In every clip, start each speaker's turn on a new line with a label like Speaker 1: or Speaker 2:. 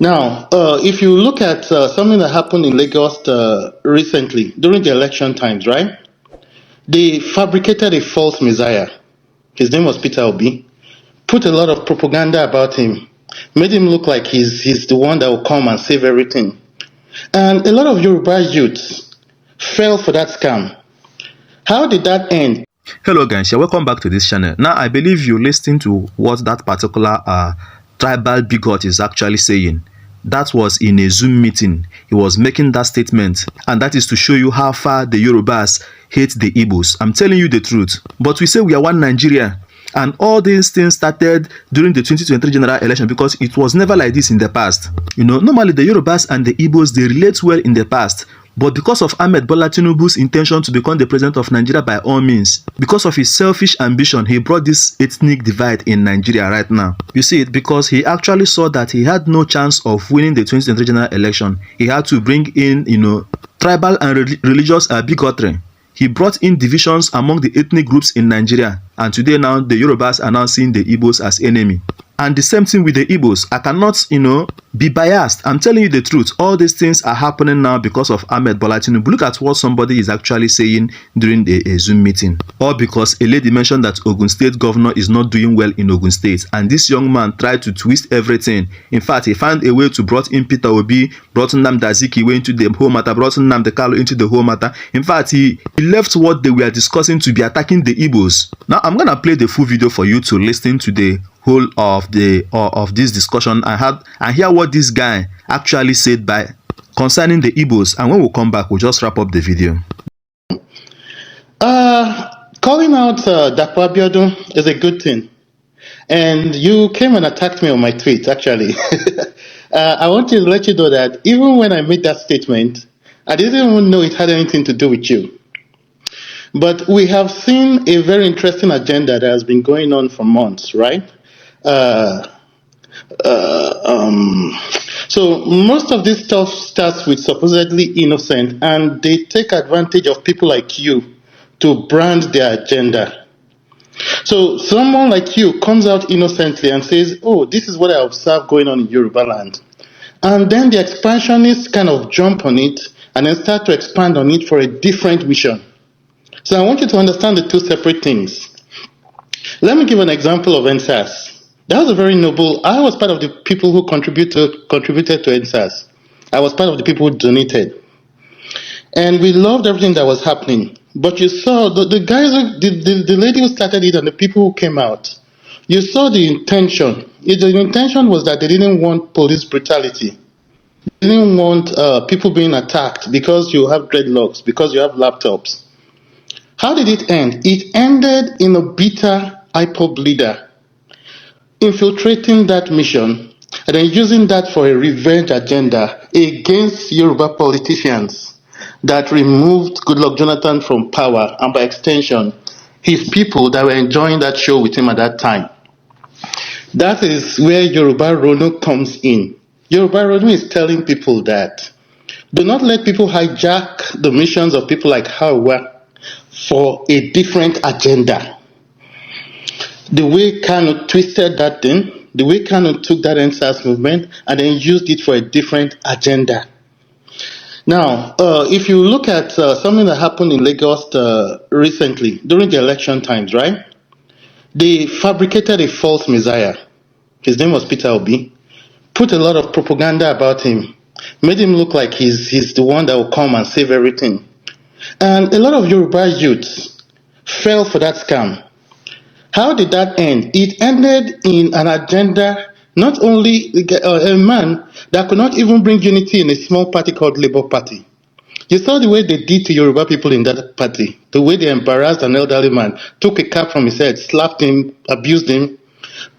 Speaker 1: Now, if you look at something that happened in Lagos recently during the election times, right? They fabricated a false messiah. His name was Peter Obi. Put a lot of propaganda about him. Made him look like he's the one that will come and save everything. And a lot of Yoruba youths fell for that scam. How did that end?
Speaker 2: Hello guys, you're welcome back to this channel. Now I believe you listened to what that particular tribal bigot is actually saying. That was in a Zoom meeting. He was making that statement, and that is to show you how far the Yorubas hate the Igbos. I'm telling you the truth. But we say we are one Nigeria, and all these things started during the 2023 general election because it was never like this in the past. You know, normally the Yorubas and the Igbos, they relate well in the past. But because of Ahmed Bola Tinubu's intention to become the president of Nigeria by all means, because of his selfish ambition, he brought this ethnic divide in Nigeria right now. You see it because he actually saw that he had no chance of winning the 2023 general election. He had to bring in, tribal and religious bigotry. He brought in divisions among the ethnic groups in Nigeria, and today now the Yorubas are now seeing the Igbos as enemy. And the same thing with the Igbos. I cannot, be biased. I'm telling you the truth. All these things are happening now because of Ahmed Bola Tinubu. Look at what somebody is actually saying during a Zoom meeting. Or because a lady mentioned that Ogun State governor is not doing well in Ogun State. And this young man tried to twist everything. In fact, he found a way to brought in Peter Obi, brought Nnamdi Azikiwe into the whole matter, brought Nnamdi Kanu into the whole matter. In fact, he left what they were discussing to be attacking the Igbos. Now, I'm going to play the full video for you to listen to the whole of this discussion and hear what this guy actually said concerning the Igbos, and when we come back we'll just wrap up the video.
Speaker 1: Calling out Dapo Abiodun is a good thing, and you came and attacked me on my tweet actually. I want to let you know that even when I made that statement, I didn't even know it had anything to do with you. But we have seen a very interesting agenda that has been going on for months, right? So most of this stuff starts with supposedly innocent, and they take advantage of people like you to brand their agenda. So someone like you comes out innocently and says, oh, this is what I observe going on in Yoruba land. And then the expansionists kind of jump on it and then start to expand on it for a different mission. So I want you to understand the two separate things. Let me give an example of NSAS. That was a very noble. I was part of the people who contributed to NSAS. I was part of the people who donated. And we loved everything that was happening. But you saw the guys, the lady who started it and the people who came out, you saw the intention. The intention was that they didn't want police brutality. They didn't want people being attacked because you have dreadlocks, because you have laptops. How did it end? It ended in a bitter IPOB leader infiltrating that mission and then using that for a revenge agenda against Yoruba politicians that removed Goodluck Jonathan from power, and by extension, his people that were enjoying that show with him at that time. That is where Yoruba Rono comes in. Yoruba Rono is telling people that do not let people hijack the missions of people like Hawa for a different agenda. The way Kanu twisted that thing, the way Kanu took that NSAS movement and then used it for a different agenda. Now, if you look at something that happened in Lagos recently during the election times, right? They fabricated a false messiah. His name was Peter Obi. Put a lot of propaganda about him. Made him look like he's the one that will come and save everything. And a lot of Yoruba youths fell for that scam. How did that end? It ended in an agenda, not only a man that could not even bring unity in a small party called Labour Party. You saw the way they did to Yoruba people in that party, the way they embarrassed an elderly man, took a cap from his head, slapped him, abused him.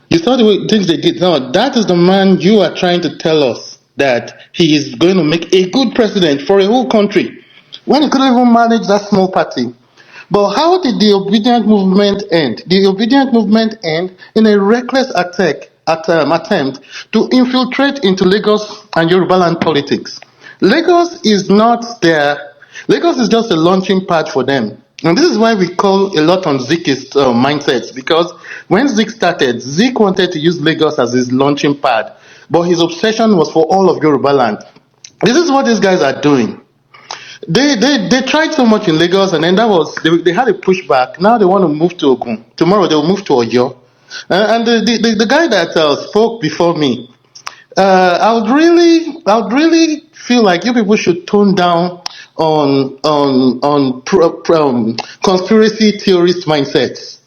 Speaker 1: You saw the way things they did. Now, that is the man you are trying to tell us that he is going to make a good president for a whole country, when he couldn't even manage that small party. But how did the obedient movement end? The obedient movement end in a reckless attempt to infiltrate into Lagos and Yoruba land politics. Lagos is not there. Lagos is just a launching pad for them. And this is why we call a lot on Zeke's mindsets, because when Zeke started, Zeke wanted to use Lagos as his launching pad. but his obsession was for all of Yoruba land. This is what these guys are doing. They tried so much in Lagos, and then they had a pushback. Now they want to move to Ogun. Tomorrow they will move to Oyo. And the guy that spoke before me, I would really feel like you people should tone down on conspiracy theorist mindsets.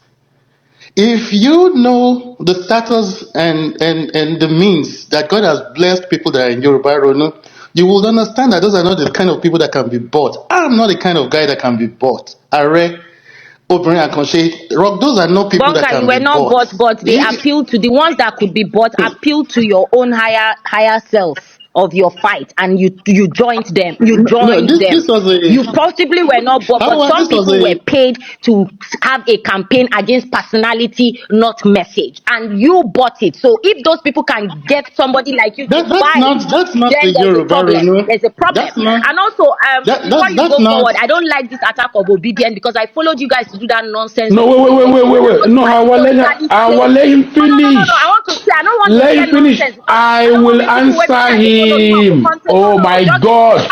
Speaker 1: If you know the status and the means that God has blessed people that are in Yoruba Ronu, you will understand that those are not the kind of people that can be bought. I'm not the kind of guy that can be bought. Are, Obìnrin Àkànṣe, Rock, those are not people that
Speaker 3: Bunker,
Speaker 1: can
Speaker 3: you were
Speaker 1: be
Speaker 3: not
Speaker 1: bought.
Speaker 3: bought, but they appeal to the ones that could be bought, appeal to your own higher self of your fight, and you joined them. You
Speaker 1: No,
Speaker 3: joined them.
Speaker 1: this was a.
Speaker 3: You possibly were not bought, but some
Speaker 1: This was
Speaker 3: people were
Speaker 1: a.
Speaker 3: paid to have a campaign against personality, not message, and you bought it. So if those people can get somebody like you to
Speaker 1: That's
Speaker 3: buy it,
Speaker 1: not
Speaker 3: then
Speaker 1: the
Speaker 3: there's a
Speaker 1: Yoruba
Speaker 3: problem.
Speaker 1: Ronu.
Speaker 3: There's a problem.
Speaker 1: That's not.
Speaker 3: And also, before you
Speaker 1: That's
Speaker 3: go
Speaker 1: not.
Speaker 3: forward, I don't like this attack of obedience, because I followed you guys to do that nonsense.
Speaker 4: No, wait. No, I will let him finish.
Speaker 3: No. I want to say, I don't want to
Speaker 4: Let
Speaker 3: hear
Speaker 4: him finish.
Speaker 3: nonsense.
Speaker 4: I will answer him. Oh my God.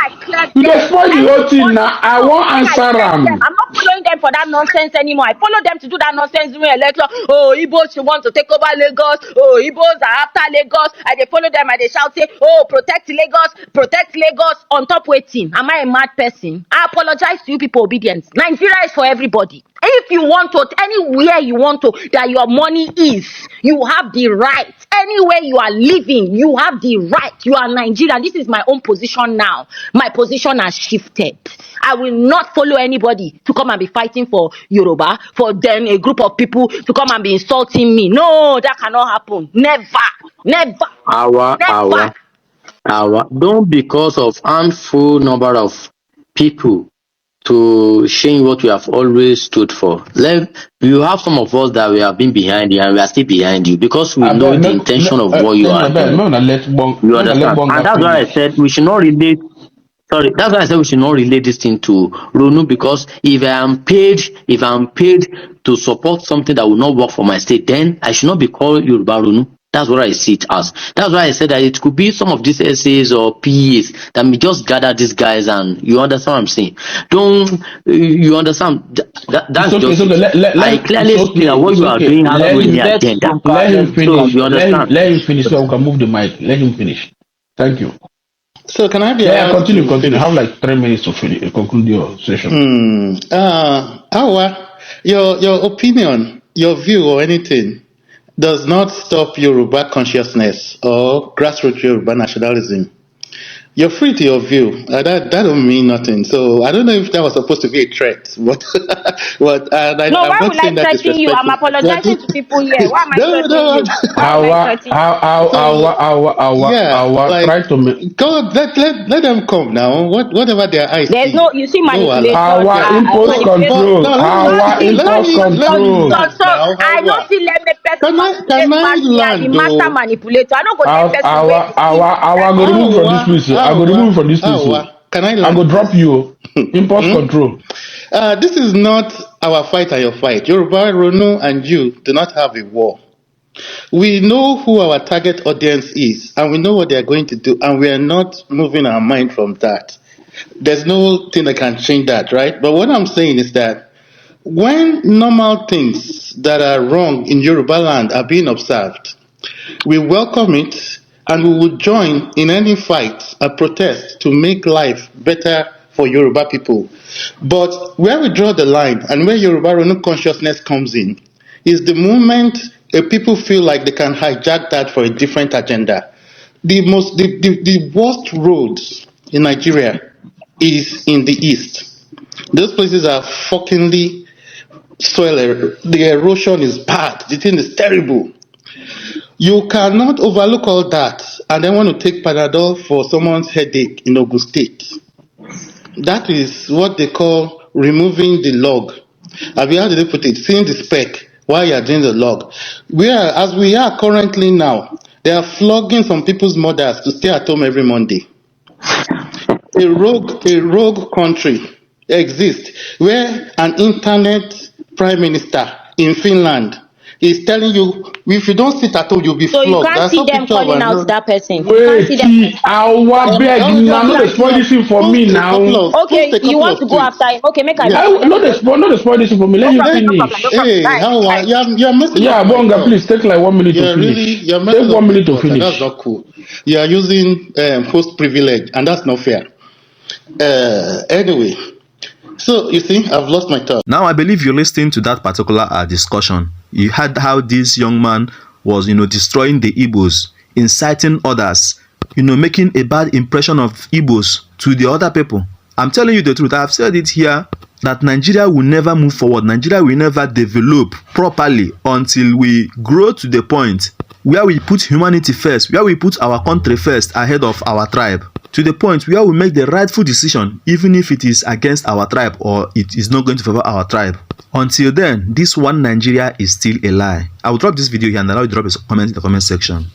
Speaker 4: You just spoil the whole thing now. I won't answer him.
Speaker 3: I'm not following them for that nonsense anymore. I follow them to do that nonsense during election. Oh, Igbos want to take over Lagos. Oh, Igbos are after Lagos. I they follow them and they shout, say, oh, protect Lagos. On top waiting. Am I a mad person? I apologize to you people, obedience. Nigeria is for everybody. If you want to, anywhere you want to, that your money is, you have the right. Anywhere you are living, you have the right. You are Nigerian. This is my own position now. My position has shifted. I will not follow anybody to come and be fighting for Yoruba, for then a group of people to come and be insulting me. No, that cannot happen. Never.
Speaker 5: Don't, because of handful number of people to shame what we have always stood for. You have some of us that we have been behind you and we are still behind you because we know the intention of what you are doing. You understand? And that's why I said we should not relate. Sorry, that's why I said we should not relate this thing to Ronu, because if I'm paid to support something that will not work for my state, then I should not be called Yoruba Ronu. That's what I see it as. That's why I said that it could be some of these essays or PEs that may just gather these guys, and you understand what I'm saying. You understand? That's
Speaker 4: okay,
Speaker 5: just it. I clearly see that what you are doing has no any agenda.
Speaker 4: Let him finish.
Speaker 5: So you understand?
Speaker 4: Let him finish so we can move the mic. Let him finish. Thank you.
Speaker 1: So can I be
Speaker 4: continue. I have like 3 minutes to conclude your session.
Speaker 1: Awa, your opinion, your view or anything does not stop Yoruba consciousness or grassroots Yoruba nationalism. You're free to your view. That don't mean nothing. So I don't know if that was supposed to be a threat, but
Speaker 3: why would I threaten you? I'm apologizing to people here. Why am I threatening you?
Speaker 4: Try to make.
Speaker 1: God, let them come now. Whatever their eyes.
Speaker 3: There's no, you see, manipulation.
Speaker 4: Our impulse control. Our impulse control.
Speaker 3: I don't see let me person the master manipulator. I don't go let person.
Speaker 4: Our go remove from this place. I go remove from this place.
Speaker 1: Can I
Speaker 4: go drop you. Impulse control.
Speaker 1: This is not our fight and your fight. Yoruba, Ronu, and you do not have a war. We know who our target audience is, and we know what they are going to do, and we are not moving our mind from that. There's no thing that can change that, right? But what I'm saying is that when normal things that are wrong in Yoruba land are being observed, we welcome it, and we will join in any fight or protest to make life better for Yoruba people. But where we draw the line and where Yoruba Ronu consciousness comes in is the moment people feel like they can hijack that for a different agenda. The worst roads in Nigeria is in the east. Those places are fuckingly soil. The erosion is bad. The thing is terrible. You cannot overlook all that and then want to take Panadol for someone's headache in Ogun State. That is what they call removing the log. How did they put it? Seeing the speck while you are doing the log. As we are currently now, they are flogging some people's mothers to stay at home every Monday. A rogue country exists where an internet prime minister in Finland is telling you if you don't sit at home, you'll be
Speaker 3: So you
Speaker 1: flogged.
Speaker 3: can't
Speaker 1: There's
Speaker 3: see
Speaker 1: some
Speaker 3: them
Speaker 1: picture of
Speaker 3: calling out
Speaker 1: another.
Speaker 3: that person. You can't
Speaker 4: Wait,
Speaker 3: see them.
Speaker 4: I beg now. No, dey spoil this thing for me now.
Speaker 3: Okay, you want to go after him? Okay, make I.
Speaker 1: Yeah.
Speaker 4: No, dey spoil this thing for me. Let you finish.
Speaker 1: Hey, how are you're messing
Speaker 4: Yeah,
Speaker 1: up my
Speaker 4: Bonga,
Speaker 1: talk.
Speaker 4: please take like 1 minute to
Speaker 1: You're
Speaker 4: finish.
Speaker 1: you're
Speaker 4: Take
Speaker 1: messing up
Speaker 4: 1
Speaker 1: my
Speaker 4: minute to
Speaker 1: thoughts, and that's
Speaker 4: finish.
Speaker 1: not cool. You are using host privilege, and that's not fair. Anyway, so you see, I've lost my thought.
Speaker 2: Now, I believe you're listening to that particular discussion. You heard how this young man was, destroying the Igbos, inciting others, making a bad impression of Igbos to the other people. I'm telling you the truth. I've said it here that Nigeria will never move forward. Nigeria will never develop properly until we grow to the point where we put humanity first, where we put our country first ahead of our tribe, to the point where we make the rightful decision, even if it is against our tribe or it is not going to favor our tribe. Until then, this one Nigeria is still a lie. I will drop this video here and allow you to drop a comment in the comment section.